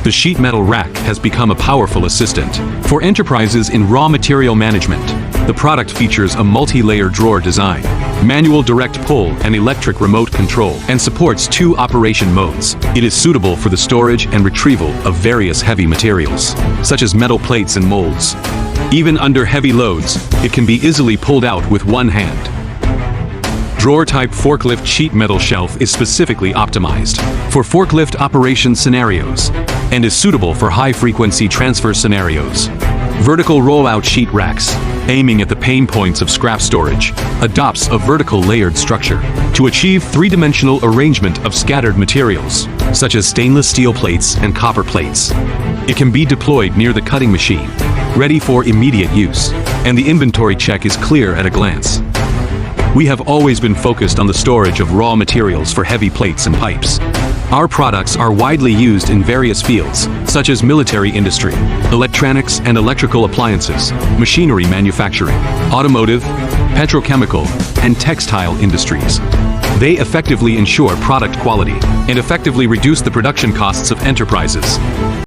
The sheet metal rack has become a powerful assistant for enterprises in raw material management. The product features a multi-layer drawer design, manual direct pull and electric remote control, and supports 2 operation modes. It is suitable for the storage and retrieval of various heavy materials, such as metal plates and molds. Even under heavy loads, it can be easily pulled out with one hand. Drawer-type forklift sheet metal shelf is specifically optimized for forklift operation scenarios and is suitable for high-frequency transfer scenarios. Vertical rollout sheet racks, aiming at the pain points of scrap storage, adopts a vertical layered structure to achieve 3-dimensional arrangement of scattered materials, such as stainless steel plates and copper plates. It can be deployed near the cutting machine, ready for immediate use, and the inventory check is clear at a glance. We have always been focused on the storage of raw materials for heavy plates and pipes. Our products are widely used in various fields, such as military industry, electronics and electrical appliances, machinery manufacturing, automotive, petrochemical, and textile industries. They effectively ensure product quality and effectively reduce the production costs of enterprises.